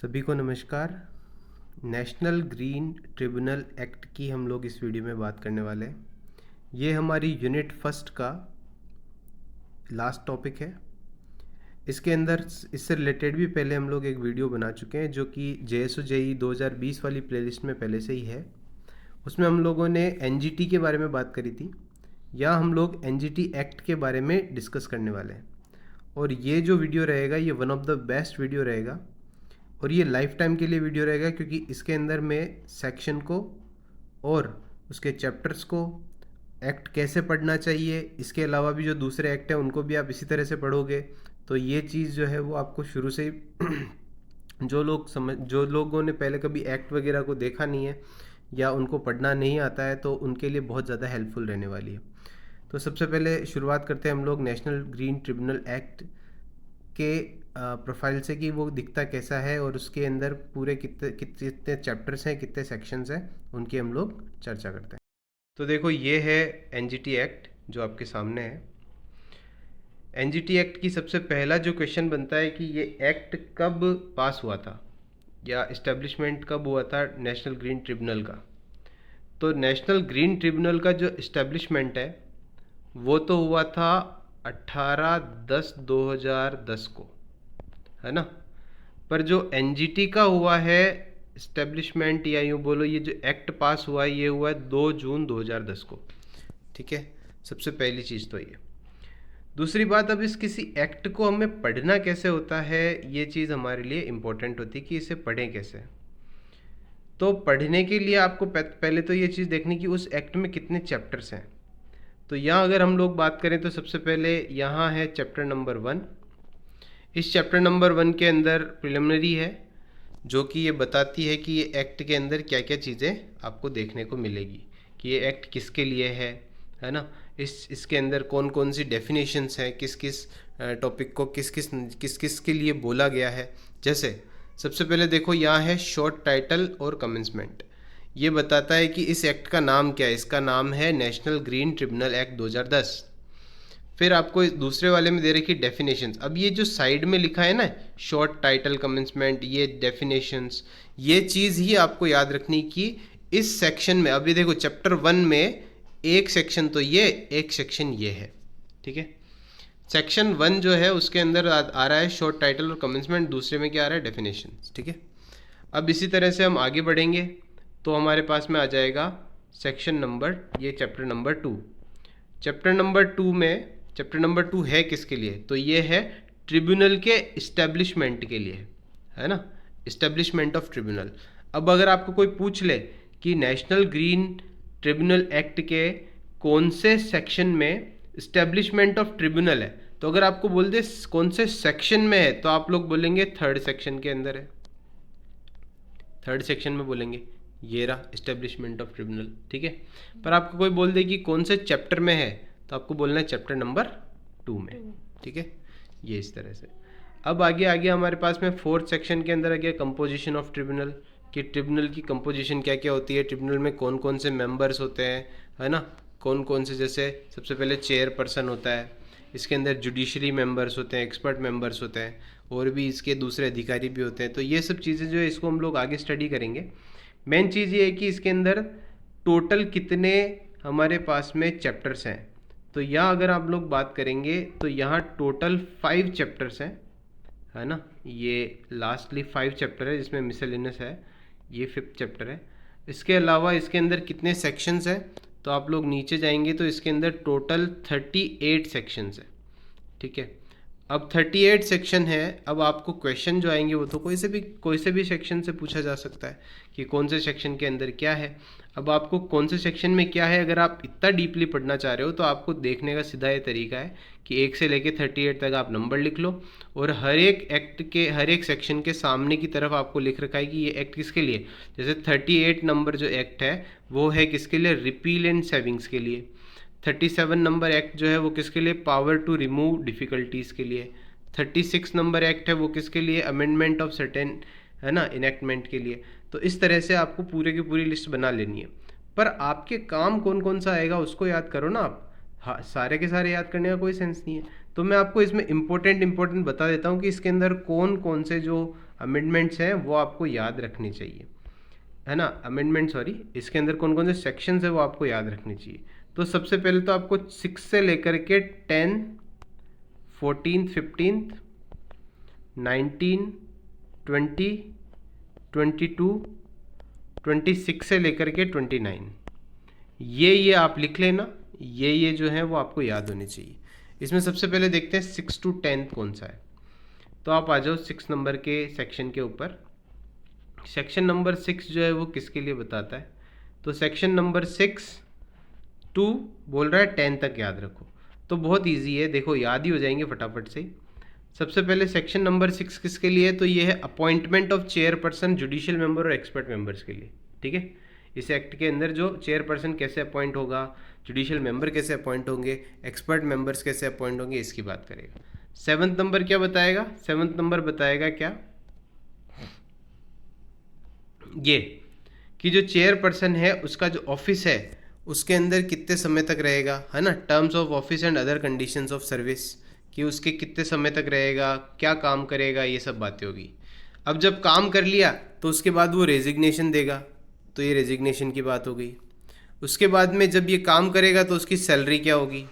सभी को नमस्कार। नेशनल ग्रीन ट्रिब्यूनल एक्ट की हम लोग इस वीडियो में बात करने वाले हैं। ये हमारी यूनिट फर्स्ट का लास्ट टॉपिक है। इसके अंदर इससे रिलेटेड भी पहले हम लोग एक वीडियो बना चुके हैं जो कि JSO JEE 2020 वाली प्लेलिस्ट में पहले से ही है। उसमें हम लोगों ने NGT के बारे में बात करी थी, या हम लोग NGT एक्ट के बारे में डिस्कस करने वाले हैं। और ये जो वीडियो रहेगा ये one of the best video रहेगा और ये लाइफ टाइम के लिए वीडियो रहेगा, क्योंकि इसके अंदर मैं सेक्शन को और उसके चैप्टर्स को, एक्ट कैसे पढ़ना चाहिए, इसके अलावा भी जो दूसरे एक्ट हैं उनको भी आप इसी तरह से पढ़ोगे। तो ये चीज़ जो है वो आपको शुरू से ही जो लोगों ने पहले कभी एक्ट वगैरह को देखा नहीं है या उनको पढ़ना नहीं आता है, तो उनके लिए बहुत ज़्यादा हेल्पफुल रहने वाली है। तो सबसे पहले शुरुआत करते हैं हम लोग नेशनल ग्रीन ट्रिब्यूनल एक्ट के प्रोफाइल से कि वो दिखता कैसा है और उसके अंदर पूरे कितने चैप्टर्स हैं, कितने सेक्शंस हैं, उनकी हम लोग चर्चा करते हैं। तो देखो ये है NGT एक्ट जो आपके सामने है। NGT एक्ट की सबसे पहला जो क्वेश्चन बनता है कि ये एक्ट कब पास हुआ था या इस्टेब्लिशमेंट कब हुआ था नेशनल ग्रीन ट्रिब्यूनल का। तो नेशनल ग्रीन ट्रिब्यूनल का जो इस्टेब्लिशमेंट है वो तो हुआ था 18/10/2010 को, है ना। पर जो NGT का हुआ है इस्टेब्लिशमेंट, या यूँ बोलो ये जो एक्ट पास हुआ है ये हुआ है 2 जून 2010 को। ठीक है, सबसे पहली चीज़ तो ये। दूसरी बात, अब इस किसी एक्ट को हमें पढ़ना कैसे होता है, ये चीज़ हमारे लिए इम्पोर्टेंट होती है कि इसे पढ़ें कैसे। तो पढ़ने के लिए आपको पहले तो ये चीज़ देखनी कि उस एक्ट में कितने चैप्टर्स हैं। तो यहाँ अगर हम लोग बात करें तो सबसे पहले यहाँ है चैप्टर नंबर 1। इस चैप्टर नंबर 1 के अंदर प्रिलिमिनरी है जो कि ये बताती है कि ये एक्ट के अंदर क्या क्या चीज़ें आपको देखने को मिलेगी, कि ये एक्ट किसके लिए है ना। इसके अंदर कौन कौन सी डेफिनेशंस हैं, किस किस टॉपिक को किस किस के लिए बोला गया है। जैसे सबसे पहले देखो यहाँ है शॉर्ट टाइटल और कमेंसमेंट। ये बताता है कि इस एक्ट का नाम क्या है। इसका नाम है नेशनल ग्रीन ट्रिब्यूनल एक्ट 2010। फिर आपको दूसरे वाले में दे रखी डेफिनेशंस। अब ये जो साइड में लिखा है ना शॉर्ट टाइटल कमेंसमेंट, ये डेफिनेशंस, ये चीज़ ही आपको याद रखनी कि इस सेक्शन में, अभी देखो चैप्टर 1 में एक सेक्शन तो ये, एक सेक्शन ये है। ठीक है, सेक्शन 1 जो है उसके अंदर आ रहा है शॉर्ट टाइटल और कमेंसमेंट, दूसरे में क्या आ रहा है, डेफिनेशंस। ठीक है, अब इसी तरह से हम आगे बढ़ेंगे तो हमारे पास में आ जाएगा सेक्शन नंबर, ये चैप्टर नंबर 2। चैप्टर नंबर 2 है किसके लिए, तो ये है ट्रिब्यूनल के इस्टेब्लिशमेंट के लिए, है ना, इस्टेब्लिशमेंट ऑफ ट्रिब्यूनल। अब अगर आपको कोई पूछ ले कि नेशनल ग्रीन ट्रिब्यूनल एक्ट के कौन से सेक्शन में इस्टेब्लिशमेंट ऑफ ट्रिब्यूनल है, तो अगर आपको बोल दे कौन से सेक्शन में है, तो आप लोग बोलेंगे 3rd सेक्शन के अंदर है। 3rd सेक्शन में बोलेंगे ये रहा इस्टेब्लिशमेंट ऑफ ट्रिब्यूनल। ठीक है, पर आपको कोई बोल दे कि कौन से चैप्टर में है, तो आपको बोलना है चैप्टर नंबर 2 में। ठीक है, ये इस तरह से। अब आगे हमारे पास में 4th सेक्शन के अंदर आ गया कंपोजिशन ऑफ ट्रिब्यूनल, कि ट्रिब्यूनल की कंपोजिशन क्या क्या होती है, ट्रिब्यूनल में कौन कौन से मेंबर्स होते हैं, है ना, कौन कौन से। जैसे सबसे पहले चेयरपर्सन होता है, इसके अंदर जुडिशरी मेंबर्स होते हैं, एक्सपर्ट मेंबर्स होते हैं, और भी इसके दूसरे अधिकारी भी होते हैं। तो ये सब चीज़ें जो है इसको हम लोग आगे स्टडी करेंगे। मेन चीज़ ये है कि इसके अंदर टोटल कितने हमारे पास में चैप्टर्स हैं। तो यहाँ अगर आप लोग बात करेंगे तो यहाँ टोटल 5 चैप्टर्स हैं, है ना। ये लास्टली 5 चैप्टर है, जिसमें मिसलेनियस है, ये 5th चैप्टर है। इसके अलावा इसके अंदर कितने सेक्शंस हैं, तो आप लोग नीचे जाएंगे तो इसके अंदर टोटल 38 सेक्शंस है। ठीक है, अब 38 सेक्शन है। अब आपको क्वेश्चन जो आएंगे वो तो कोई से भी सेक्शन से पूछा जा सकता है कि कौन से सेक्शन के अंदर क्या है। अब आपको कौन से सेक्शन में क्या है, अगर आप इतना डीपली पढ़ना चाह रहे हो तो आपको देखने का सीधा ये तरीका है कि 1 से लेके 38 तक आप नंबर लिख लो, और हर एक एक्ट के हर एक सेक्शन के सामने की तरफ आपको लिख रखा है कि ये एक्ट किसके लिए। जैसे 38 नंबर जो एक्ट है वो है किसके लिए, रिपील एंड सेविंग्स के लिए। 37 नंबर एक्ट जो है वो किसके लिए, पावर टू रिमूव डिफ़िकल्टीज़ के लिए। 36 नंबर एक्ट है वो किसके लिए, अमेंडमेंट ऑफ सर्टेन, है ना, इनेक्टमेंट के लिए। तो इस तरह से आपको पूरे की पूरी लिस्ट बना लेनी है। पर आपके काम कौन कौन सा आएगा उसको याद करो ना आप। हाँ, सारे के सारे याद करने का कोई सेंस नहीं है। तो मैं आपको इसमें इम्पोर्टेंट बता देता हूँ कि इसके अंदर कौन कौन से जो अमेंडमेंट्स हैं वो आपको याद रखनी चाहिए, है ना। अमेंडमेंट सॉरी, इसके अंदर कौन कौन से सेक्शंस है वो आपको याद रखनी चाहिए। तो सबसे पहले तो आपको 6 से लेकर के 10, 14, 15, 19, 20, 22, 26 से लेकर के 29, ये आप लिख लेना। ये जो है वो आपको याद होनी चाहिए। इसमें सबसे पहले देखते हैं 6 to 10 कौन सा है। तो आप आ जाओ 6 नंबर के सेक्शन के ऊपर। सेक्शन नंबर 6 जो है वो किसके लिए बताता है, तो सेक्शन नंबर 6 टू बोल रहा है 10 तक याद रखो। तो बहुत इजी है, देखो याद ही हो जाएंगे फटाफट से। सबसे पहले सेक्शन नंबर 6 किसके लिए है, तो ये है appointment of chairperson, judicial member और एक्सपर्ट मेंबर्स के लिए, ठीक है। इस एक्ट के अंदर जो चेयरपर्सन कैसे अपॉइंट होगा, जुडिशियल मेंबर कैसे अपॉइंट होंगे, एक्सपर्ट मेंबर्स कैसे अपॉइंट होंगे, इसकी बात करेगा। 7th नंबर क्या बताएगा, 7th नंबर बताएगा क्या, ये कि जो चेयरपर्सन है उसका जो ऑफिस है उसके अंदर कितने समय तक रहेगा, है ना। Terms of office and other conditions of service, कि उसके कितने समय तक रहेगा, क्या काम करेगा, ये सब बातें होगी। अब जब काम कर लिया तो उसके बाद वो रेजिग्नेशन देगा, तो ये रेजिग्नेशन की बात हो गई। उसके बाद में जब ये काम करेगा तो उसकी सैलरी क्या होगी।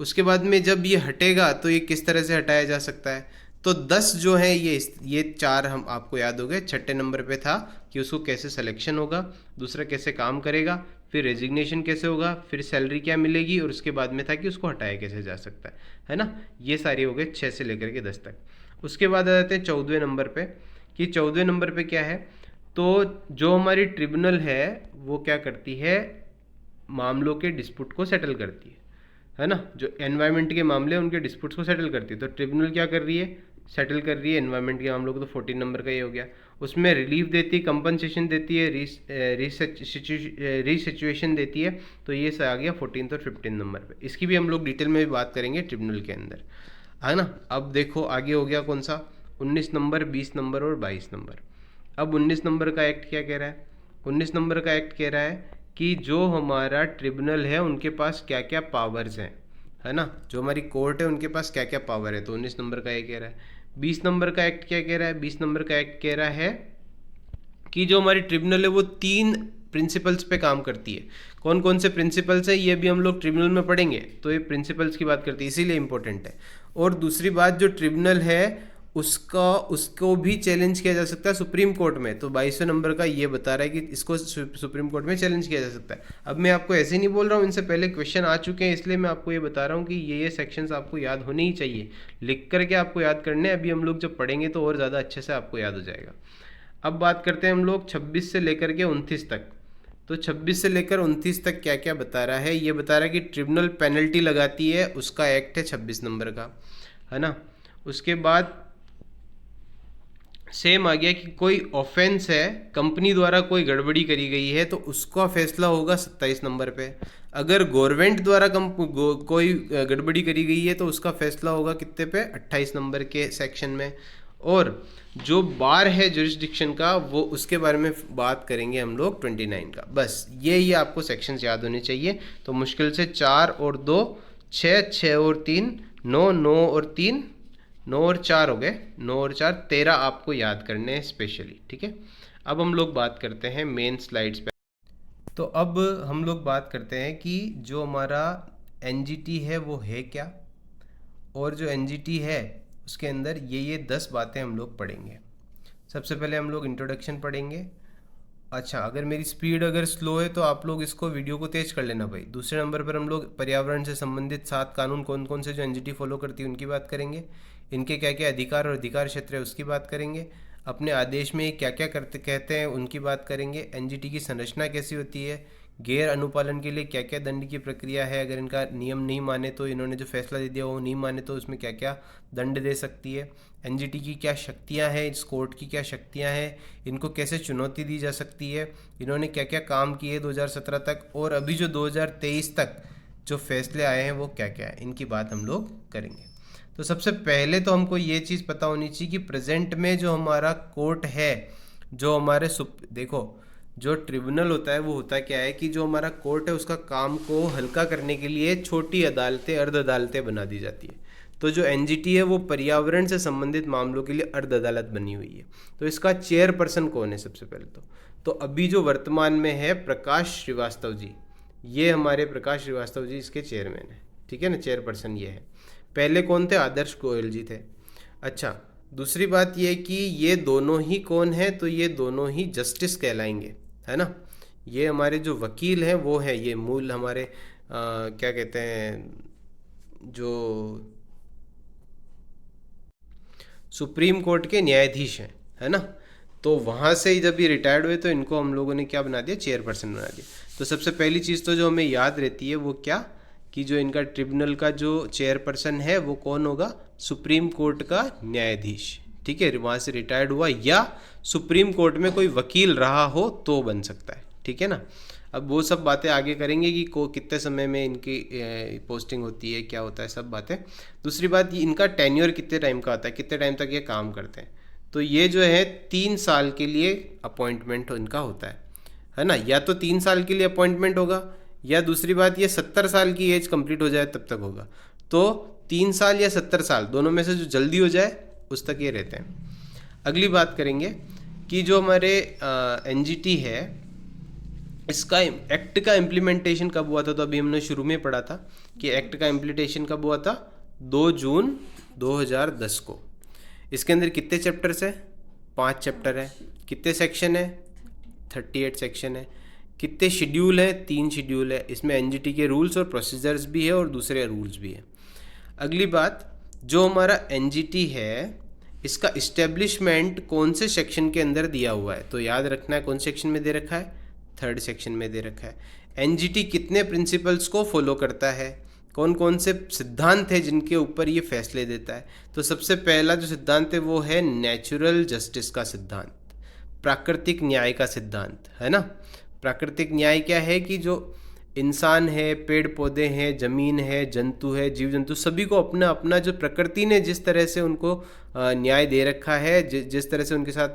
उसके बाद में जब ये हटेगा तो ये किस तरह से हटाया जा सकता है। तो 10 जो है ये 4 हम आपको याद हो गए। छठे नंबर पे था कि उसको कैसे सिलेक्शन होगा, दूसरा कैसे काम करेगा, फिर रेजिग्नेशन कैसे होगा, फिर सैलरी क्या मिलेगी, और उसके बाद में था कि उसको हटाया कैसे जा सकता है ना। ये सारे हो गए 6 से लेकर के 10 तक। उसके बाद आ जाते हैं 14वें नंबर पे, कि 14वें नंबर पे क्या है, तो जो हमारी ट्रिब्यूनल है वो क्या करती है, मामलों के डिस्प्यूट को सेटल करती है ना। जो एनवायरनमेंट के मामले उनके डिस्प्यूट्स को सेटल करती है। तो ट्रिब्यूनल क्या कर रही है, सेटल कर रही है एनवायरनमेंट के मामलों को। तो 14 नंबर का ये हो गया। उसमें रिलीफ देती है, कंपनसेशन देती है, रीसिचुएशन देती है। तो ये आ गया 14th और 15 नंबर पे। इसकी भी हम लोग डिटेल में भी बात करेंगे ट्रिब्यूनल के अंदर, है ना। अब देखो आगे हो गया कौन सा, 19 नंबर, 20 नंबर और 22 नंबर। अब 19 नंबर का एक्ट क्या कह रहा है, 19 नंबर का एक्ट कह रहा है कि जो हमारा ट्रिब्यूनल है उनके पास क्या क्या पावर्स हैं, है ना। जो हमारी कोर्ट है उनके पास क्या क्या पावर है। तो 19 नंबर का ये कह रहा है। 20 नंबर का एक्ट क्या कह रहा है, 20 नंबर का एक्ट कह रहा है कि जो हमारी ट्रिब्यूनल है वो 3 प्रिंसिपल्स पे काम करती है। कौन कौन से प्रिंसिपल्स है ये भी हम लोग ट्रिब्यूनल में पढ़ेंगे। तो ये प्रिंसिपल्स की बात करती है, इसीलिए इंपॉर्टेंट है। और दूसरी बात, जो ट्रिब्यूनल है उसको भी चैलेंज किया जा सकता है सुप्रीम कोर्ट में। तो 22वें नंबर का ये बता रहा है कि इसको सुप्रीम कोर्ट में चैलेंज किया जा सकता है। अब मैं आपको ऐसे नहीं बोल रहा हूँ, इनसे पहले क्वेश्चन आ चुके हैं, इसलिए मैं आपको ये बता रहा हूँ कि ये सेक्शंस आपको याद होने ही चाहिए, लिख करके आपको याद करने। अभी हम लोग जब पढ़ेंगे तो और ज़्यादा अच्छे से आपको याद हो जाएगा। अब बात करते हैं हम लोग 26 से लेकर के 29 तक। तो 26 से लेकर 29 तक क्या क्या बता रहा है, ये बता रहा है कि ट्रिब्यूनल पेनल्टी लगाती है, उसका एक्ट है 26 नंबर का, है ना। उसके बाद सेम आ गया कि कोई ऑफेंस है, कंपनी द्वारा कोई गड़बड़ी करी गई है, तो उसका फैसला होगा 27 नंबर पे। अगर गवर्नमेंट द्वारा कोई गड़बड़ी करी गई है तो उसका फैसला होगा कितने पे, 28 नंबर के सेक्शन में। और जो बार है जुरिस्डिक्शन का, वो उसके बारे में बात करेंगे हम लोग 29 का। बस ये आपको सेक्शंस याद होने चाहिए। तो मुश्किल से 4 और 2 6, 6 और 3 9, 9 और 3 9 और 4 हो गए, 9 और 4 13 आपको याद करने हैं स्पेशली, ठीक है। अब हम लोग बात करते हैं मेन स्लाइड्स पे। तो अब हम लोग बात करते हैं कि जो हमारा एनजीटी है वो है क्या, और जो एनजीटी है उसके अंदर ये 10 बातें हम लोग पढ़ेंगे। सबसे पहले हम लोग इंट्रोडक्शन पढ़ेंगे। अच्छा, अगर मेरी स्पीड अगर स्लो है तो आप लोग इसको वीडियो को तेज कर लेना भाई। दूसरे नंबर पर हम लोग पर्यावरण से संबंधित 7 कानून कौन कौन से जो एनजीटी फॉलो करती है उनकी बात करेंगे। इनके क्या क्या अधिकार और अधिकार क्षेत्र है उसकी बात करेंगे। अपने आदेश में ये क्या क्या कहते हैं उनकी बात करेंगे। एनजीटी की संरचना कैसी होती है, गैर अनुपालन के लिए क्या क्या दंड की प्रक्रिया है, अगर इनका नियम नहीं माने तो इन्होंने जो फैसला दे दिया वो नहीं माने तो उसमें क्या क्या दंड दे सकती है। एनजीटी की क्या शक्तियां हैं, इस कोर्ट की क्या शक्तियां हैं, इनको कैसे चुनौती दी जा सकती है, इन्होंने क्या क्या काम किए 2017 तक, और अभी जो 2023 तक जो फैसले आए हैं वो क्या क्या है, इनकी बात हम लोग करेंगे। तो सबसे पहले तो हमको ये चीज़ पता होनी चाहिए कि प्रेजेंट में जो हमारा कोर्ट है, जो हमारे देखो जो ट्रिब्यूनल होता है वो होता क्या है कि जो हमारा कोर्ट है उसका काम को हल्का करने के लिए छोटी अदालतें, अर्ध अदालतें बना दी जाती है। तो जो एनजीटी है वो पर्यावरण से संबंधित मामलों के लिए अर्ध अदालत बनी हुई है। तो इसका चेयरपर्सन कौन है सबसे पहले तो अभी जो वर्तमान में है प्रकाश श्रीवास्तव जी, ये हमारे प्रकाश श्रीवास्तव जी इसके चेयरमैन है, ठीक है ना, चेयरपर्सन ये है। पहले कौन थे? आदर्श गोयल जी थे। अच्छा, दूसरी बात ये कि ये दोनों ही कौन है? तो ये दोनों ही जस्टिस कहलाएंगे, है ना। ये हमारे जो वकील हैं वो है ये मूल हमारे क्या कहते हैं, जो सुप्रीम कोर्ट के न्यायाधीश हैं, है ना। तो वहाँ से ही जब ये रिटायर्ड हुए तो इनको हम लोगों ने क्या बना दिया? चेयरपर्सन बना दिया। तो सबसे पहली चीज़ तो जो हमें याद रहती है वो क्या, कि जो इनका ट्रिब्यूनल का जो चेयरपर्सन है वो कौन होगा? सुप्रीम कोर्ट का न्यायाधीश, ठीक है। वहाँ से रिटायर्ड हुआ या सुप्रीम कोर्ट में कोई वकील रहा हो तो बन सकता है, ठीक है ना। अब वो सब बातें आगे करेंगे कि कितने समय में इनकी पोस्टिंग होती है, क्या होता है, सब बातें। दूसरी बात, इनका टेन्योर कितने टाइम का होता है, कितने टाइम तक ये काम करते हैं? तो ये जो है 3 साल के लिए अपॉइंटमेंट इनका होता है ना। या तो 3 साल के लिए अपॉइंटमेंट होगा, या दूसरी बात ये 70 साल की एज कंप्लीट हो जाए तब तक होगा। तो 3 साल या 70 साल दोनों में से जो जल्दी हो जाए उस तक ये रहते हैं। अगली बात करेंगे कि जो हमारे एनजीटी है, इसका एक्ट का इम्प्लीमेंटेशन कब हुआ था? तो अभी हमने शुरू में पढ़ा था कि एक्ट का इम्प्लीमेंटेशन कब हुआ था? 2 जून 2010 को। इसके अंदर कितने चैप्टर्स है? 5 चैप्टर है। कितने सेक्शन है? 38 सेक्शन है। कितने शेड्यूल है? 3 शेड्यूल है। इसमें एनजीटी के रूल्स और प्रोसीजर्स भी है और दूसरे रूल्स भी है। अगली बात, जो हमारा एनजीटी है इसका इस्टेब्लिशमेंट कौन से सेक्शन के अंदर दिया हुआ है? तो याद रखना है कौन सेक्शन में दे रखा है? 3rd सेक्शन में दे रखा है। एनजीटी कितने प्रिंसिपल्स को फॉलो करता है? कौन कौन से सिद्धांत है जिनके ऊपर ये फैसले देता है? तो सबसे पहला जो सिद्धांत है वो है नेचुरल जस्टिस का सिद्धांत, प्राकृतिक न्याय का सिद्धांत, है ना। प्राकृतिक न्याय क्या है? कि जो इंसान है, पेड़ पौधे हैं, ज़मीन है, जंतु है, जीव जंतु, सभी को अपना अपना जो प्रकृति ने जिस तरह से उनको न्याय दे रखा है, जिस तरह से उनके साथ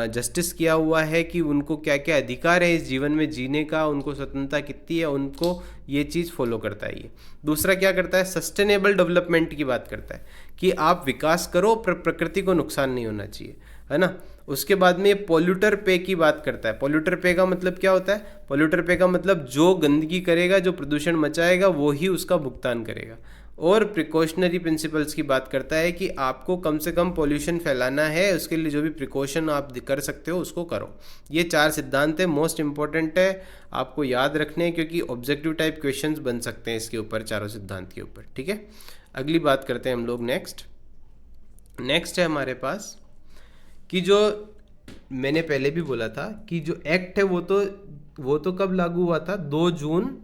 जस्टिस किया हुआ है कि उनको क्या क्या अधिकार है इस जीवन में जीने का, उनको स्वतंत्रता कितनी है, उनको ये चीज़ फॉलो करता है ये। दूसरा क्या करता है? सस्टेनेबल डेवलपमेंट की बात करता है कि आप विकास करो पर प्रकृति को नुकसान नहीं होना चाहिए, है ना। उसके बाद में ये पॉल्यूटर पे की बात करता है। पॉल्यूटर पे का मतलब क्या होता है? पॉल्यूटर पे का मतलब जो गंदगी करेगा, जो प्रदूषण मचाएगा, वो ही उसका भुगतान करेगा। और प्रिकॉशनरी प्रिंसिपल्स की बात करता है कि आपको कम से कम पॉल्यूशन फैलाना है, उसके लिए जो भी प्रिकॉशन आप कर सकते हो उसको करो। ये 4 सिद्धांत है, मोस्ट इंपॉर्टेंट है, आपको याद रखने हैं क्योंकि ऑब्जेक्टिव टाइप क्वेश्चंस बन सकते हैं इसके ऊपर, चारों सिद्धांत के ऊपर, ठीक है। अगली बात करते हैं हम लोग नेक्स्ट है हमारे पास कि जो मैंने पहले भी बोला था कि जो एक्ट है वो तो कब लागू हुआ था? 2 जून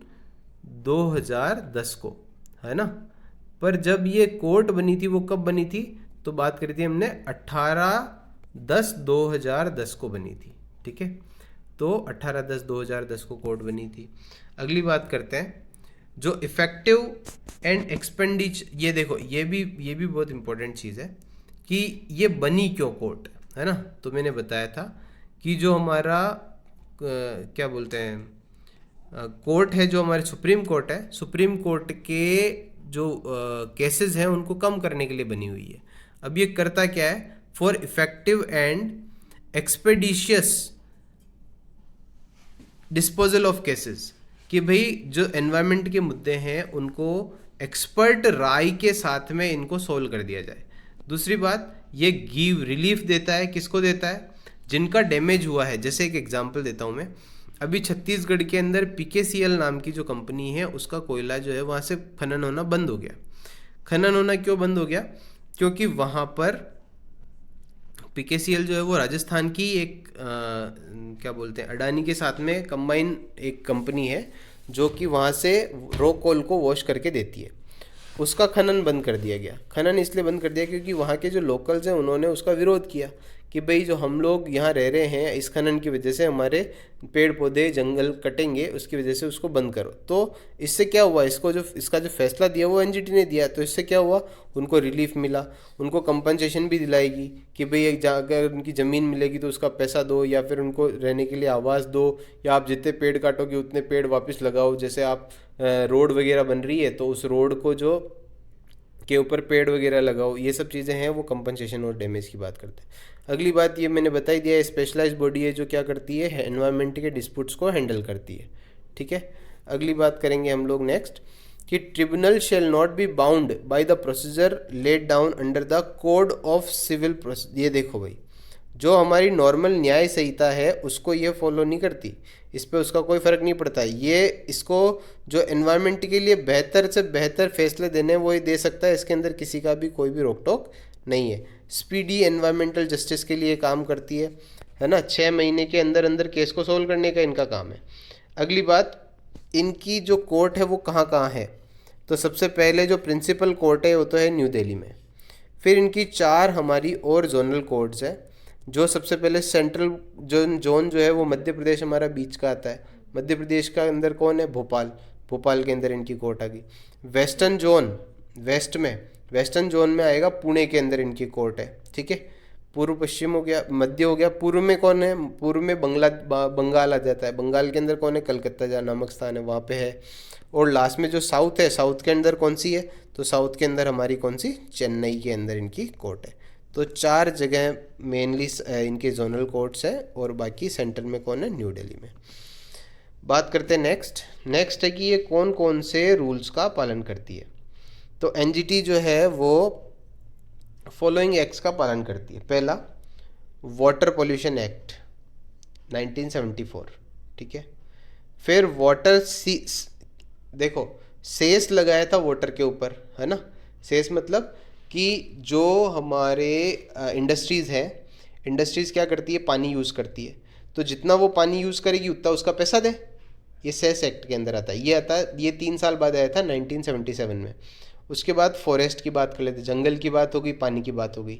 2010 को, है ना। पर जब ये कोर्ट बनी थी वो कब बनी थी? तो बात करी थी हमने 18/10/2010 को बनी थी, ठीक है। तो 18/10/2010 को कोर्ट बनी थी। अगली बात करते हैं जो इफेक्टिव एंड एक्सपेंडिचर, ये देखो ये भी बहुत इंपॉर्टेंट चीज़ है कि ये बनी क्यों कोर्ट, है ना। तो मैंने बताया था कि जो हमारा क्या बोलते हैं कोर्ट है, जो हमारे सुप्रीम कोर्ट है, सुप्रीम कोर्ट के जो केसेस हैं उनको कम करने के लिए बनी हुई है। अब ये करता क्या है? For effective and expeditious disposal of cases, कि भाई जो एनवायरनमेंट के मुद्दे हैं उनको एक्सपर्ट राय के साथ में इनको सोल्व कर दिया जाए। दूसरी बात, ये गिव रिलीफ देता है, किसको देता है? जिनका डैमेज हुआ है। जैसे एक एग्जांपल देता हूँ मैं, अभी छत्तीसगढ़ के अंदर पीकेसीएल नाम की जो कंपनी है उसका कोयला जो है वहाँ से खनन होना बंद हो गया। खनन होना क्यों बंद हो गया? क्योंकि वहाँ पर पीकेसीएल जो है वो राजस्थान की एक क्या बोलते हैं, अडानी के साथ में कंबाइन एक कंपनी है जो कि वहाँ से रॉ कोल को वॉश करके देती है। उसका खनन बंद कर दिया गया। खनन इसलिए बंद कर दिया क्योंकि वहाँ के जो लोकल्स हैं उन्होंने उसका विरोध किया कि भाई जो हम लोग यहाँ रह रहे हैं इस खनन की वजह से हमारे पेड़ पौधे जंगल कटेंगे, उसकी वजह से उसको बंद करो। तो इससे क्या हुआ, इसका जो फैसला दिया वो एनजीटी ने दिया, तो इससे क्या हुआ, उनको रिलीफ मिला, उनको कंपनसेशन भी दिलाएगी कि भाई एक अगर उनकी ज़मीन मिलेगी तो उसका पैसा दो, या फिर उनको रहने के लिए आवास दो, या आप जितने पेड़ काटोगे उतने पेड़ वापस लगाओ। जैसे आप रोड वगैरह बन रही है तो उस रोड को जो के ऊपर पेड़ वगैरह लगाओ, ये सब चीज़ें हैं वो कंपनसेशन और डैमेज की बात करते हैं। अगली बात ये मैंने बता ही दिया है, स्पेशलाइज्ड बॉडी है जो क्या करती है, एनवायरनमेंट के डिस्प्यूट्स को हैंडल करती है। ठीक है, अगली बात करेंगे हम लोग नेक्स्ट कि tribunal shall not be bound by the procedure laid down under the code of civil procedure. ये देखो भाई, जो हमारी नॉर्मल न्याय संहिता है उसको ये फॉलो नहीं करती, इस पर उसका कोई फ़र्क नहीं पड़ता। ये इसको जो एनवायरनमेंट के लिए बेहतर से बेहतर फैसले देने वो ही दे सकता है, इसके अंदर किसी का भी कोई भी रोक टोक नहीं है। स्पीडी एनवायरमेंटल जस्टिस के लिए काम करती है ना, 6 महीने के अंदर अंदर केस को सोल्व करने का इनका काम है। अगली बात, इनकी जो कोर्ट है वो कहाँ कहाँ है, तो सबसे पहले जो प्रिंसिपल कोर्ट है वो तो है न्यू दिल्ली में। फिर इनकी 4 हमारी और जोनल कोर्ट्स हैं, जो सबसे पहले सेंट्रल जोन जो है वो मध्य प्रदेश हमारा बीच का आता है। मध्य प्रदेश का अंदर कौन है, भोपाल के अंदर इनकी कोर्ट आ गई। वेस्टर्न जोन, वेस्टर्न जोन में आएगा, पुणे के अंदर इनकी कोर्ट है। ठीक है, पूर्व पश्चिम हो गया, मध्य हो गया, पूर्व में कौन है, पूर्व में बंगाल आ जाता है। बंगाल के अंदर कौन है, कलकत्ता जहाँ नामक स्थान है वहाँ पे है। और लास्ट में जो साउथ है, साउथ के अंदर कौन सी है, तो साउथ के अंदर हमारी कौन सी, चेन्नई के अंदर इनकी कोर्ट है। तो 4 जगह मेनली इनके जोनल कोर्ट्स हैं और बाकी सेंटर में कौन है, न्यू दिल्ली में। बात करते हैं नेक्स्ट है कि ये कौन कौन से रूल्स का पालन करती है। तो एनजीटी जो है वो फॉलोइंग एक्ट्स का पालन करती है। पहला, वाटर पोल्यूशन एक्ट 1974। ठीक है, फिर वाटर देखो सेस लगाया था वाटर के ऊपर, है ना। सेस मतलब कि जो हमारे इंडस्ट्रीज़ है, इंडस्ट्रीज़ क्या करती है, पानी यूज़ करती है, तो जितना वो पानी यूज़ करेगी उतना उसका पैसा दे। ये सेस एक्ट के अंदर आता है। ये 3 साल बाद आया था 1977 में। उसके बाद फॉरेस्ट की बात कर लेते, जंगल की बात हो गई, पानी की बात हो गई।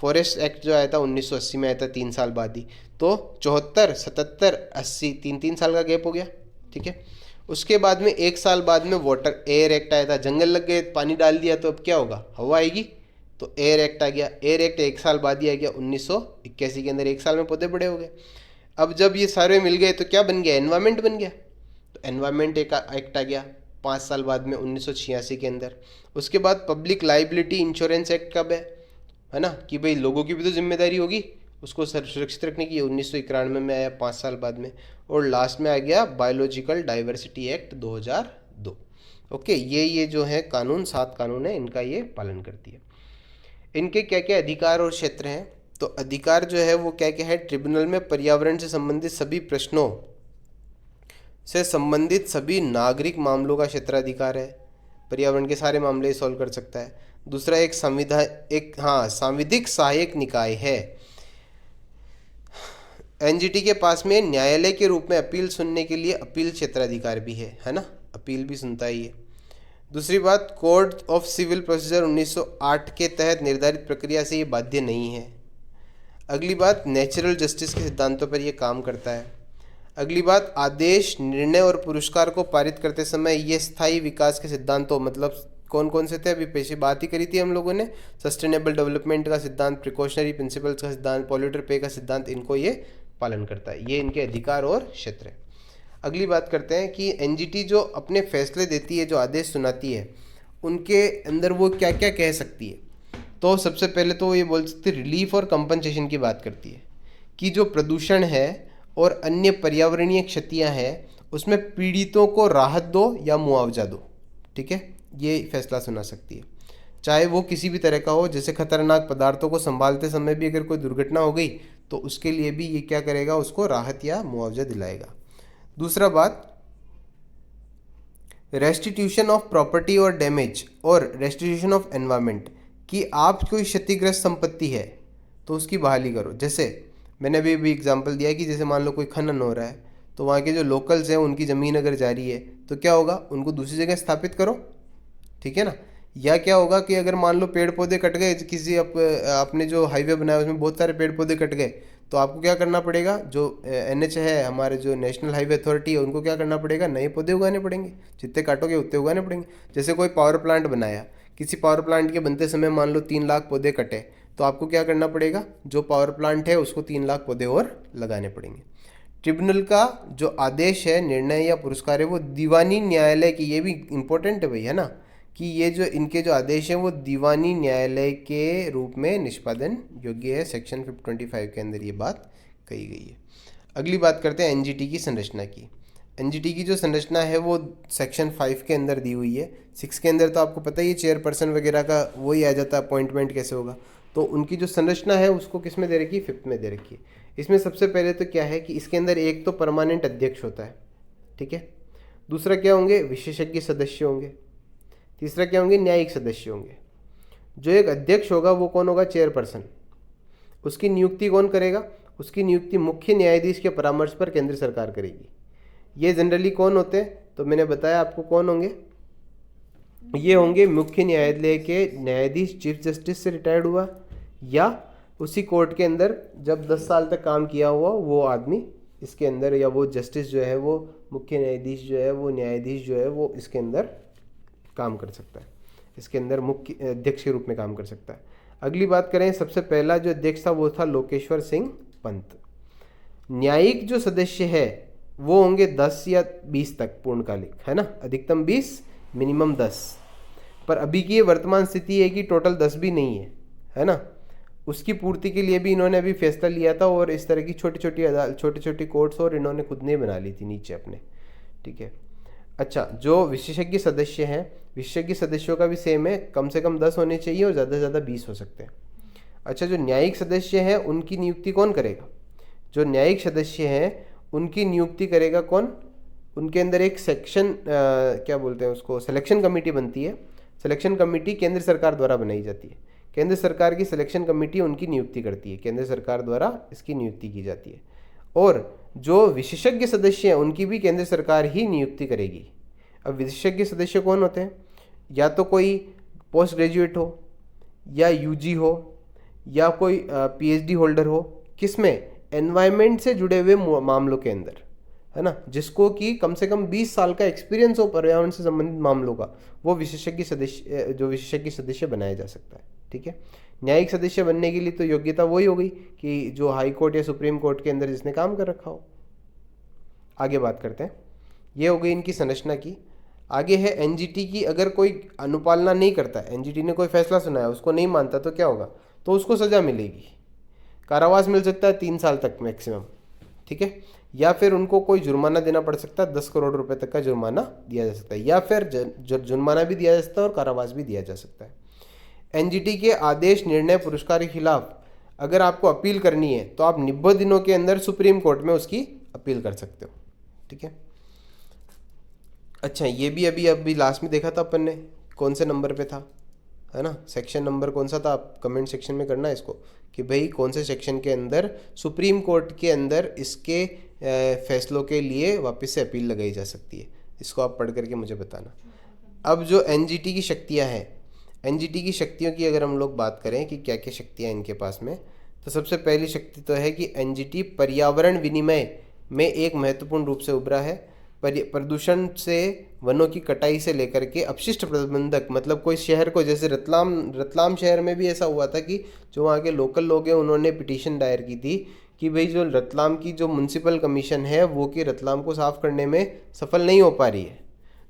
फॉरेस्ट एक्ट जो आया था 1980 में आया था, 3 साल बाद ही। तो 74, 77, 80, 3 साल का गैप हो गया। ठीक है, उसके बाद में 1 साल बाद में वाटर एयर एक्ट आया था। जंगल लग गए, पानी डाल दिया तो अब क्या होगा, हवा आएगी, तो एयर एक्ट आ गया। एयर एक्ट 1 साल बाद ही आ गया, 1981 के अंदर। 1 साल में पौधे बड़े हो गए। अब जब ये सारे मिल गए तो क्या बन गया, एनवायरमेंट बन गया। तो एनवायरमेंट एक्ट आ गया 5 साल बाद में, 1986 के अंदर। उसके बाद पब्लिक लाइबिलिटी इंश्योरेंस एक्ट कब है ना, कि भाई लोगों की भी तो जिम्मेदारी होगी उसको सुरक्षित रखने की, 1991 में आया 5 साल बाद में। और लास्ट में आ गया बायोलॉजिकल डाइवर्सिटी एक्ट 2002। ओके, ये जो है कानून, 7 कानून है, इनका ये पालन करती है। इनके क्या क्या अधिकार और क्षेत्र हैं, तो अधिकार जो है वो क्या क्या है, ट्रिब्यूनल में पर्यावरण से संबंधित सभी प्रश्नों से संबंधित सभी नागरिक मामलों का क्षेत्राधिकार है, पर्यावरण के सारे मामले सॉल्व कर सकता है। दूसरा, एक सांविधिक सहायक निकाय है। एनजीटी के पास में न्यायालय के रूप में अपील सुनने के लिए अपील क्षेत्राधिकार भी है ना, अपील भी सुनता ही है। दूसरी बात, कोड ऑफ सिविल प्रोसीजर 1908 के तहत निर्धारित प्रक्रिया से ये बाध्य नहीं है। अगली बात, नेचुरल जस्टिस के सिद्धांतों पर ये काम करता है। अगली बात, आदेश, निर्णय और पुरस्कार को पारित करते समय ये स्थायी विकास के सिद्धांतों, मतलब कौन कौन से थे, अभी पीछे बात ही करी थी हम लोगों ने, सस्टेनेबल डेवलपमेंट का सिद्धांत, प्रिकॉशनरी प्रिंसिपल्स का सिद्धांत, पॉल्यूटर पे का सिद्धांत, इनको ये पालन करता है। ये इनके अधिकार और क्षेत्र है। अगली बात करते हैं कि एनजीटी जो अपने फैसले देती है, जो आदेश सुनाती है, उनके अंदर वो क्या क्या कह सकती है। तो सबसे पहले तो ये बोल सकती है, रिलीफ और कंपनसेशन की बात करती है कि जो प्रदूषण है और अन्य पर्यावरणीय क्षतियाँ हैं उसमें पीड़ितों को राहत दो या मुआवजा दो। ठीक है, ये फैसला सुना सकती है, चाहे वो किसी भी तरह का हो। जैसे खतरनाक पदार्थों को संभालते समय भी अगर कोई दुर्घटना हो गई तो उसके लिए भी ये क्या करेगा, उसको राहत या मुआवजा दिलाएगा। दूसरा बात, रेस्टिट्यूशन ऑफ प्रॉपर्टी और डैमेज और रेस्टिट्यूशन ऑफ एनवायरनमेंट, कि आप कोई क्षतिग्रस्त संपत्ति है तो उसकी बहाली करो। जैसे मैंने अभी भी एग्जांपल दिया कि जैसे मान लो कोई खनन हो रहा है तो वहाँ के जो लोकल्स हैं उनकी ज़मीन अगर जा रही है तो क्या होगा, उनको दूसरी जगह स्थापित करो। ठीक है ना। या क्या होगा कि अगर मान लो पेड़ पौधे कट गए, किसी आपने जो हाईवे बनाया उसमें बहुत सारे पेड़ पौधे कट गए, तो आपको क्या करना पड़ेगा, जो एनएच है, हमारे जो नेशनल हाईवे अथॉरिटी है, उनको क्या करना पड़ेगा, नए पौधे उगाने पड़ेंगे। जितने काटोगे उतने उगाने पड़ेंगे। जैसे कोई पावर प्लांट बनाया, किसी पावर प्लांट के बनते समय मान लो 3 लाख पौधे कटे, तो आपको क्या करना पड़ेगा, जो पावर प्लांट है उसको 3 लाख पौधे और लगाने पड़ेंगे। ट्रिब्यूनल का जो आदेश है, निर्णय या पुरस्कार है, वो दीवानी न्यायालय की, ये भी इम्पोर्टेंट है भाई, है ना, कि ये जो इनके जो आदेश हैं वो दीवानी न्यायालय के रूप में निष्पादन योग्य है। सेक्शन 25 के अंदर ये बात कही गई है। अगली बात करते हैं एनजीटी की संरचना की। एनजीटी की जो संरचना है वो सेक्शन 5 के अंदर दी हुई है। 6 के अंदर तो आपको पता ही है चेयरपर्सन वगैरह का वही आ जाता है, अपॉइंटमेंट कैसे होगा। तो उनकी जो संरचना है उसको किस में दे रखी है, 5th में दे रखी है। इसमें सबसे पहले तो क्या है कि इसके अंदर एक तो परमानेंट अध्यक्ष होता है, ठीक है। दूसरा क्या होंगे, विशेषज्ञ सदस्य होंगे। तीसरा क्या होंगे, न्यायिक सदस्य होंगे। जो एक अध्यक्ष होगा वो कौन होगा, चेयरपर्सन। उसकी नियुक्ति कौन करेगा, उसकी नियुक्ति मुख्य न्यायाधीश के परामर्श पर केंद्र सरकार करेगी। ये जनरली कौन होते हैं, तो मैंने बताया आपको कौन होंगे, ये होंगे मुख्य न्यायालय के न्यायाधीश, चीफ जस्टिस से रिटायर्ड हुआ या उसी कोर्ट के अंदर जब 10 साल तक काम किया हुआ वो आदमी इसके अंदर, या वो जस्टिस जो है, वो मुख्य न्यायाधीश जो है, वो न्यायाधीश जो है वो इसके अंदर काम कर सकता है, इसके अंदर मुख्य अध्यक्ष के रूप में काम कर सकता है। अगली बात करें, सबसे पहला जो अध्यक्ष था वो था लोकेश्वर सिंह पंत। न्यायिक जो सदस्य है वो होंगे 10 या 20 तक पूर्णकालिक, है ना, अधिकतम 20 मिनिमम 10। पर अभी की ये वर्तमान स्थिति है कि टोटल 10 भी नहीं है ना। उसकी पूर्ति के लिए भी इन्होंने अभी फैसला लिया था और इस तरह की छोटी छोटी कोर्ट्स और इन्होंने खुद ने बना ली थी नीचे अपने, ठीक है। अच्छा, जो विशेषज्ञ सदस्य हैं, विशेषज्ञ सदस्यों का भी सेम है, कम से कम 10 होने चाहिए और ज़्यादा से ज़्यादा 20 हो सकते हैं। अच्छा, जो न्यायिक सदस्य हैं उनकी नियुक्ति कौन करेगा, जो न्यायिक सदस्य हैं उनकी नियुक्ति करेगा कौन, उनके अंदर एक सेक्शन क्या बोलते हैं उसको, सिलेक्शन कमेटी बनती है। सिलेक्शन कमेटी केंद्र सरकार द्वारा बनाई जाती है। केंद्र सरकार की सिलेक्शन कमेटी उनकी नियुक्ति करती है, केंद्र सरकार द्वारा इसकी नियुक्ति की जाती है। और जो विशेषज्ञ सदस्य हैं उनकी भी केंद्र सरकार ही नियुक्ति करेगी। अब विशेषज्ञ सदस्य कौन होते हैं, या तो कोई पोस्ट ग्रेजुएट हो, या यूजी हो, या कोई पीएचडी होल्डर हो, किसमें, एनवायरनमेंट से जुड़े हुए मामलों के अंदर, है ना, जिसको कि कम से कम 20 साल का एक्सपीरियंस हो पर्यावरण से संबंधित मामलों का, वो विशेषज्ञ सदस्य बनाया जा सकता है, ठीक है। न्यायिक सदस्य बनने के लिए तो योग्यता वही हो गई कि जो हाई कोर्ट या सुप्रीम कोर्ट के अंदर जिसने काम कर रखा हो। आगे बात करते हैं, ये हो गई इनकी संरचना की। आगे है एनजीटी की। अगर कोई अनुपालना नहीं करता, एनजीटी ने कोई फैसला सुनाया उसको नहीं मानता, तो क्या होगा, तो उसको सजा मिलेगी, कारावास मिल सकता है 3 साल तक मैक्सिमम, ठीक है। या फिर उनको कोई जुर्माना देना पड़ सकता है, 10 करोड़ रुपए तक का जुर्माना दिया जा सकता है, या फिर जुर्माना भी दिया जा सकता है और कारावास भी दिया जा सकता है। एनजीटी के आदेश, निर्णय, पुरस्कार के खिलाफ अगर आपको अपील करनी है तो आप 90 दिनों के अंदर सुप्रीम कोर्ट में उसकी अपील कर सकते हो, ठीक है। अच्छा, ये भी अभी लास्ट में देखा था अपन ने, कौन से नंबर पे था, है ना, सेक्शन नंबर कौन सा था, आप कमेंट सेक्शन में करना इसको कि भाई कौन से सेक्शन के अंदर सुप्रीम कोर्ट के अंदर इसके फैसलों के लिए वापस से अपील लगाई जा सकती है, इसको आप पढ़ करके मुझे बताना। अब जो एनजीटी की शक्तियां हैं, एनजीटी की शक्तियों की अगर हम लोग बात करें कि क्या क्या शक्तियां इनके पास में, तो सबसे पहली शक्ति तो है कि एनजीटी पर्यावरण विनिमय में एक महत्वपूर्ण रूप से उभरा है। प्रदूषण से, वनों की कटाई से लेकर के अपशिष्ट प्रबंधक, मतलब कोई शहर को, जैसे रतलाम शहर में भी ऐसा हुआ था कि जो वहाँ के लोकल लोग हैं उन्होंने पिटीशन दायर की थी कि भाई जो रतलाम की जो म्यूनसिपल कमीशन है वो कि रतलाम को साफ़ करने में सफल नहीं हो पा रही है,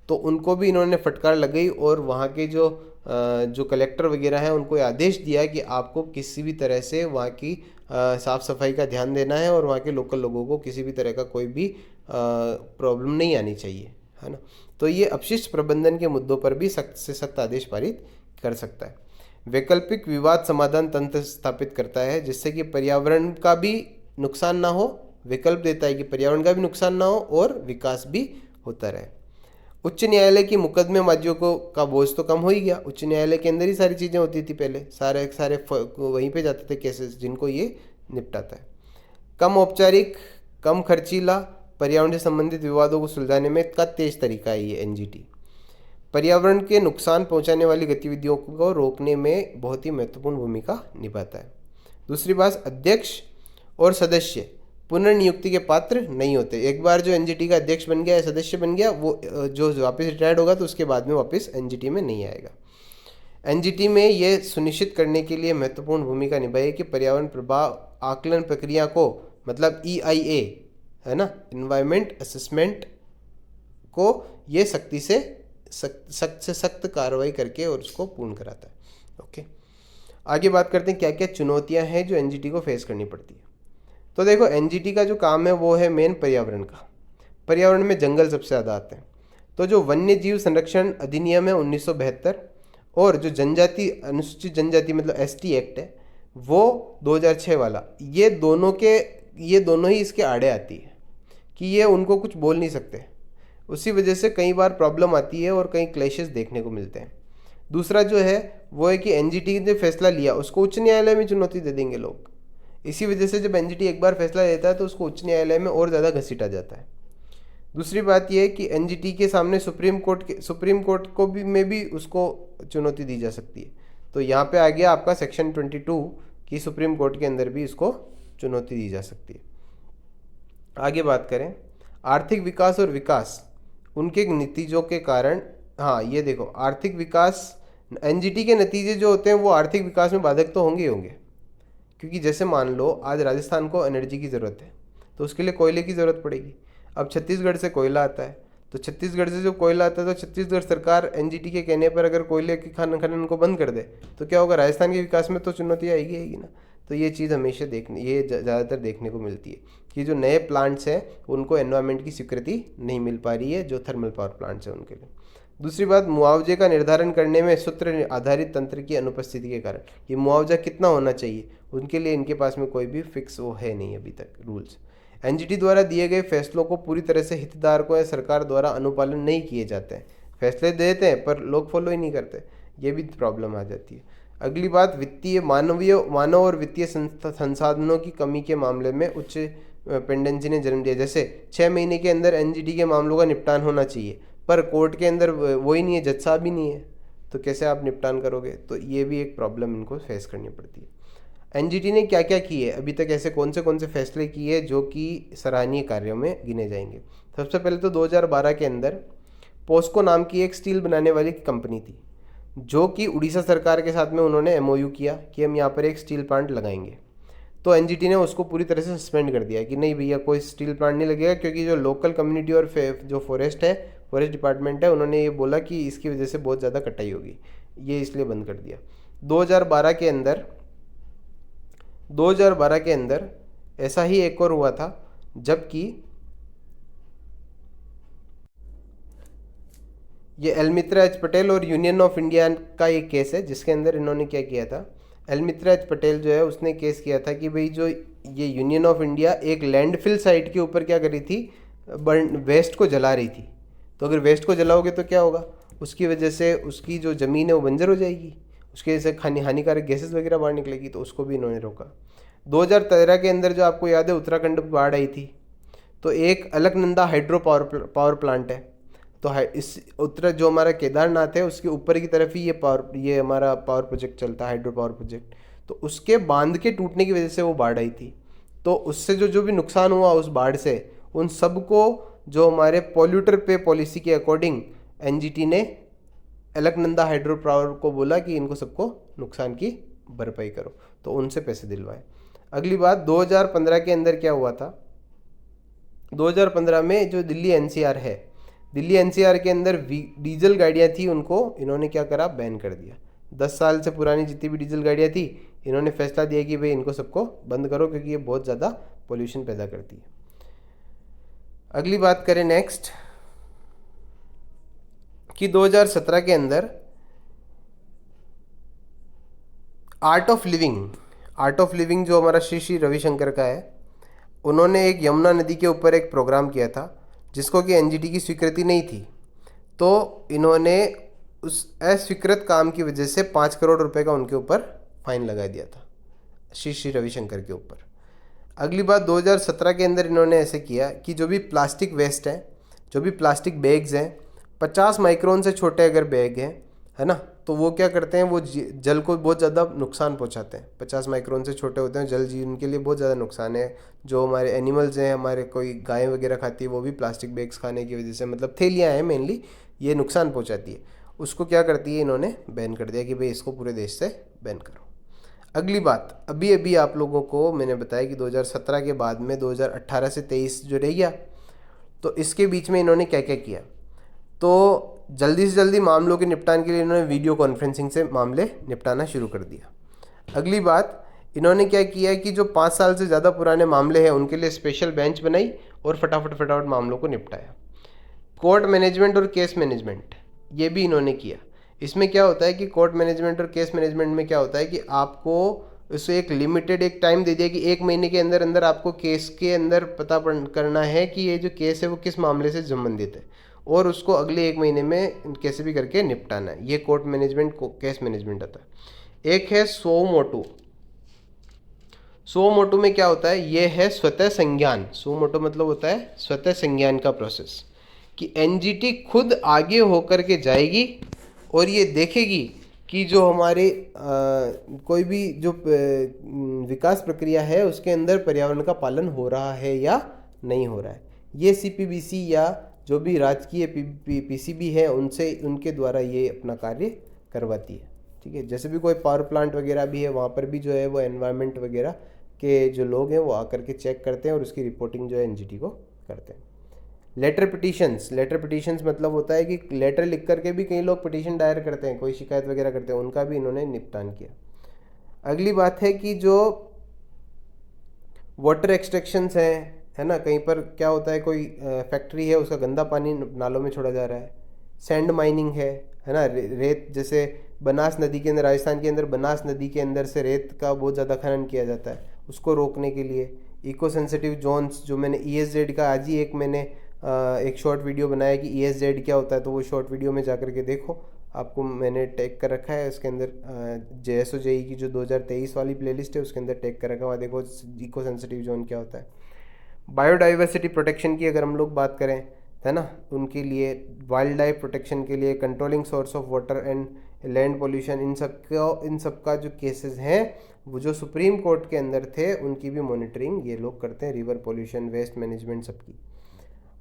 तो उनको भी इन्होंने फटकार लगाई और वहाँ के जो कलेक्टर वगैरह हैं उनको आदेश दिया कि आपको किसी भी तरह से वहाँ की साफ़ सफाई का ध्यान देना है और वहाँ के लोकल लोगों को किसी भी तरह का कोई भी प्रॉब्लम नहीं आनी चाहिए, है ना। तो ये अपशिष्ट प्रबंधन के मुद्दों पर भी सख्त से सख्त आदेश पारित कर सकता है। वैकल्पिक विवाद समाधान तंत्र स्थापित करता है जिससे कि पर्यावरण का भी नुकसान ना हो, विकल्प देता है कि पर्यावरण का भी नुकसान ना हो और विकास भी होता रहे। उच्च न्यायालय की मुकदमेबाजियों का बोझ तो कम हो ही गया, उच्च न्यायालय के अंदर ही सारी चीज़ें होती थी पहले, सारे वहीं पे जाते थे केसेस जिनको ये निपटाता है। कम औपचारिक, कम खर्चीला, पर्यावरण से संबंधित विवादों को सुलझाने में का तेज तरीका है ये एनजीटी। पर्यावरण के नुकसान पहुंचाने वाली गतिविधियों को रोकने में बहुत ही महत्वपूर्ण भूमिका निभाता है। दूसरी बात, अध्यक्ष और सदस्य पुनर्नियुक्ति के पात्र नहीं होते। एक बार जो एनजीटी का अध्यक्ष बन गया या सदस्य बन गया, वो जो वापस रिटायर्ड होगा तो उसके बाद में वापस एनजीटी में नहीं आएगा। एनजीटी में ये सुनिश्चित करने के लिए महत्वपूर्ण भूमिका निभाई कि पर्यावरण प्रभाव आकलन प्रक्रिया को, मतलब EIA है ना, इन्वायरमेंट असेसमेंट को ये सख्ती से सख्त से सख्त कार्रवाई करके और उसको पूर्ण कराता है। ओके, आगे बात करते हैं क्या क्या चुनौतियां हैं जो एनजीटी को फेस करनी पड़ती है। तो देखो, एनजीटी का जो काम है वो है मेन पर्यावरण का। पर्यावरण में जंगल सबसे ज़्यादा आते हैं। तो जो वन्य जीव संरक्षण अधिनियम है 1972 और जो जनजाति अनुसूचित जनजाति मतलब एसटी एक्ट है वो 2006 वाला, ये दोनों ही इसके आड़े आती है कि ये उनको कुछ बोल नहीं सकते। उसी वजह से कई बार प्रॉब्लम आती है और कई क्लैशेस देखने को मिलते हैं। दूसरा जो है वो है कि एनजीटी ने फैसला लिया उसको उच्च न्यायालय में चुनौती दे देंगे लोग। इसी वजह से जब एनजीटी एक बार फैसला लेता है तो उसको उच्च न्यायालय में और ज़्यादा घसीटा जाता है। दूसरी बात यह है कि एनजीटी के सामने सुप्रीम कोर्ट को भी में भी उसको चुनौती दी जा सकती है। तो यहाँ पे आ गया आपका सेक्शन 22 की सुप्रीम कोर्ट के अंदर भी इसको चुनौती दी जा सकती है। आगे बात करें आर्थिक विकास और विकास उनके नतीजों के कारण। हाँ, ये देखो, आर्थिक विकास एनजीटी के नतीजे जो होते हैं वो आर्थिक विकास में बाधक तो होंगे ही होंगे, क्योंकि जैसे मान लो आज राजस्थान को एनर्जी की ज़रूरत है तो उसके लिए कोयले की ज़रूरत पड़ेगी। अब छत्तीसगढ़ से कोयला आता है, तो छत्तीसगढ़ से जो कोयला आता है तो छत्तीसगढ़ सरकार एनजीटी के कहने पर अगर कोयले की खनन को बंद कर दे तो क्या होगा, राजस्थान के विकास में तो चुनौती आएगी ना। तो ये चीज़ हमेशा ये ज़्यादातर देखने को मिलती है कि जो नए प्लांट्स हैं उनको एनवायरनमेंट की स्वीकृति नहीं मिल पा रही है, जो थर्मल पावर प्लांट्स हैं उनके लिए। दूसरी बात, मुआवजे का निर्धारण करने में सूत्र आधारित तंत्र की अनुपस्थिति के कारण ये मुआवजा कितना होना चाहिए उनके लिए इनके पास में कोई भी फिक्स वो है नहीं अभी तक रूल्स। एनजीटी द्वारा दिए गए फैसलों को पूरी तरह से हितधारकों या सरकार द्वारा अनुपालन नहीं किए जाते हैं। फैसले देते हैं पर लोग फॉलो ही नहीं करते, ये भी प्रॉब्लम आ जाती है। अगली बात, मानव और वित्तीय संसाधनों की कमी के मामले में उच्च पेंडेंसी ने जन्म दिया। जैसे 6 महीने के अंदर एनजीटी के मामलों का निपटान होना चाहिए, पर कोर्ट के अंदर वही नहीं है, जज साहब भी नहीं है, तो कैसे आप निपटान करोगे। तो ये भी एक प्रॉब्लम इनको फेस करनी पड़ती है। एनजीटी ने क्या क्या किए अभी तक, ऐसे कौन से फैसले किए जो कि सराहनीय कार्यों में गिने जाएंगे। सबसे पहले तो 2012 के अंदर पोस्को नाम की एक स्टील बनाने वाली कंपनी थी जो कि उड़ीसा सरकार के साथ में उन्होंने एमओयू किया कि हम यहाँ पर एक स्टील प्लांट लगाएंगे। तो एनजीटी ने उसको पूरी तरह से सस्पेंड कर दिया कि नहीं भैया कोई स्टील प्लांट नहीं लगेगा, क्योंकि जो लोकल कम्युनिटी और जो फॉरेस्ट डिपार्टमेंट है उन्होंने ये बोला कि इसकी वजह से बहुत ज़्यादा कटाई होगी, ये इसलिए बंद कर दिया। 2012 के अंदर ऐसा ही एक और हुआ था, जबकि ये एलमित्रा एच पटेल और यूनियन ऑफ इंडिया का एक केस है जिसके अंदर इन्होंने क्या किया था। एलमित्रा एच पटेल जो है उसने केस किया था कि भाई जो ये यूनियन ऑफ इंडिया एक लैंडफिल साइट के ऊपर क्या कर रही थी, वेस्ट को जला रही थी। तो अगर वेस्ट को जलाओगे तो क्या होगा, उसकी वजह से उसकी जो ज़मीन है वो बंजर हो जाएगी, उसके वजह से हानिकारक गैसेस वगैरह बाहर निकलेगी, तो उसको भी इन्होंने रोका। 2013 के अंदर जो आपको याद है उत्तराखंड में बाढ़ आई थी, तो एक अलकनंदा हाइड्रो पावर प्लांट है। तो इस जो हमारा केदारनाथ है उसके ऊपर की तरफ ही ये हमारा पावर प्रोजेक्ट चलता है, हाइड्रो पावर प्रोजेक्ट। तो उसके बांध के टूटने की वजह से वो बाढ़ आई थी। तो उससे जो भी नुकसान हुआ उस बाढ़ से, उन सबको जो हमारे पॉल्यूटर पे पॉलिसी के अकॉर्डिंग एनजीटी ने अलकनंदा हाइड्रो पावर को बोला कि इनको सबको नुकसान की भरपाई करो, तो उनसे पैसे दिलवाए। अगली बात, 2015 के अंदर क्या हुआ था, 2015 में जो दिल्ली एनसीआर है, दिल्ली एनसीआर के अंदर डीजल गाड़ियाँ थी, उनको इन्होंने क्या करा, बैन कर दिया। 10 साल से पुरानी जितनी भी डीजल गाड़ियाँ थी इन्होंने फैसला दिया कि भाई इनको सबको बंद करो, क्योंकि ये बहुत ज़्यादा पोल्यूशन पैदा करती है। अगली बात करें नेक्स्ट कि 2017 के अंदर आर्ट ऑफ लिविंग जो हमारा श्री श्री रविशंकर का है, उन्होंने एक यमुना नदी के ऊपर एक प्रोग्राम किया था जिसको कि एनजीटी की स्वीकृति नहीं थी। तो इन्होंने उस अस्वीकृत काम की वजह से 5 करोड़ रुपए का उनके ऊपर फाइन लगा दिया था, श्री श्री रविशंकर के ऊपर। अगली बात, 2017 के अंदर इन्होंने ऐसे किया कि जो भी प्लास्टिक वेस्ट है, जो भी प्लास्टिक बैग्स हैं, 50 माइक्रोन से छोटे अगर बैग हैं, है ना, तो वो क्या करते हैं, वो जल को बहुत ज़्यादा नुकसान पहुंचाते हैं। 50 माइक्रोन से छोटे होते हैं, जल जीवन के लिए बहुत ज़्यादा नुकसान है। जो हमारे एनिमल्स हैं, हमारे कोई गाय वगैरह खाती है, वो भी प्लास्टिक बैग्स खाने की वजह से, मतलब थैलियाँ हैं मेनली, ये नुकसान पहुँचाती है। उसको क्या करती है, इन्होंने बैन कर दिया कि भाई इसको पूरे देश से बैन करो। अगली बात, अभी आप लोगों को मैंने बताया कि 2017 के बाद में 2018 से 23 जो रह गया, तो इसके बीच में इन्होंने क्या क्या किया। तो जल्दी से जल्दी मामलों के निपटान के लिए इन्होंने वीडियो कॉन्फ्रेंसिंग से मामले निपटाना शुरू कर दिया। अगली बात, इन्होंने क्या किया कि जो 5 साल से ज़्यादा पुराने मामले हैं उनके लिए स्पेशल बेंच बनाई और फटाफट मामलों को निपटाया। कोर्ट मैनेजमेंट और केस मैनेजमेंट ये भी इन्होंने किया। इसमें क्या होता है कि कोर्ट मैनेजमेंट और केस मैनेजमेंट में क्या होता है कि आपको उसे एक लिमिटेड एक टाइम दे दिया कि 1 महीने के अंदर अंदर आपको केस के अंदर पता करना है कि ये जो केस है वो किस मामले से संबंधित है और उसको अगले 1 महीने में कैसे भी करके निपटाना है। ये कोर्ट मैनेजमेंट केस मैनेजमेंट आता है। एक है सो मोटो। सो मोटो में क्या होता है, ये है स्वतः संज्ञान। सो मोटो मतलब होता है स्वतः संज्ञान का प्रोसेस, कि एनजीटी खुद आगे होकर के जाएगी और ये देखेगी कि जो हमारे कोई भी जो विकास प्रक्रिया है उसके अंदर पर्यावरण का पालन हो रहा है या नहीं हो रहा है। ये सीपीबीसी या जो भी राजकीय पीसीबी है उनसे उनके द्वारा ये अपना कार्य करवाती है। ठीक है, जैसे भी कोई पावर प्लांट वगैरह भी है वहाँ पर भी जो है वो एनवायरनमेंट वगैरह के जो लोग हैं वो आकर के चेक करते हैं और उसकी रिपोर्टिंग जो है एनजीटी को करते हैं। लेटर पिटीशंस मतलब होता है कि लेटर लिख करके भी कई लोग पिटीशन दायर करते हैं, कोई शिकायत वगैरह करते हैं, उनका भी इन्होंने निपटान किया। अगली बात है कि जो वाटर एक्सट्रैक्शंस हैं, है ना, कहीं पर क्या होता है कोई फैक्ट्री है उसका गंदा पानी नालों में छोड़ा जा रहा है। सैंड माइनिंग है ना, रेत, जैसे बनास नदी के अंदर, राजस्थान के अंदर बनास नदी के अंदर से रेत का बहुत ज़्यादा खनन किया जाता है, उसको रोकने के लिए। इको सेंसिटिव जोन्स, जो मैंने ESZ का आज ही मैंने एक शॉर्ट वीडियो बनाया कि ESZ क्या होता है, तो वो शॉर्ट वीडियो में जाकर के देखो, आपको मैंने टैग कर रखा है उसके अंदर। JSO JEE की जो 2023 वाली प्लेलिस्ट है उसके अंदर टैग कर रखा है, वहाँ देखो इको सेंसिटिव जोन क्या होता है। बायोडाइवर्सिटी प्रोटेक्शन की अगर हम लोग बात करें, है ना, उनके लिए वाइल्ड लाइफ प्रोटेक्शन के लिए, controlling source of water and land pollution, इन सब का जो केसेस हैं वो जो सुप्रीम कोर्ट के अंदर थे उनकी भी मॉनिटरिंग ये लोग करते हैं, रिवर पोल्यूशन, वेस्ट मैनेजमेंट सबकी।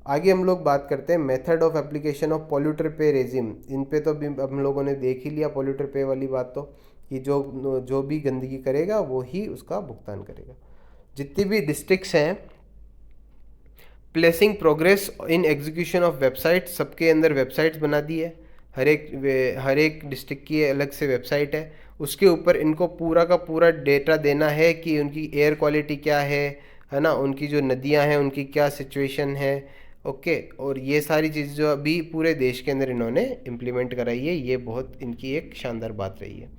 आगे हम लोग बात करते हैं method of application of polluter पे रेजिम। इन पे तो अभी हम लोगों ने देख ही लिया पॉल्यूटर पे वाली बात, तो कि जो भी गंदगी करेगा वो ही उसका भुगतान करेगा। जितनी भी डिस्ट्रिक्ट्स हैं, placing progress in execution of website, सबके अंदर वेबसाइट्स बना दी है, हर एक डिस्ट्रिक्ट की अलग से वेबसाइट है, उसके ऊपर इनको पूरा का पूरा डेटा देना है कि उनकी एयर क्वालिटी क्या है ना, उनकी जो नदियां हैं उनकी क्या सिचुएशन है। ओके, और ये सारी चीज़ जो अभी पूरे देश के अंदर इन्होंने इम्प्लीमेंट कराई है, ये बहुत इनकी एक शानदार बात रही है।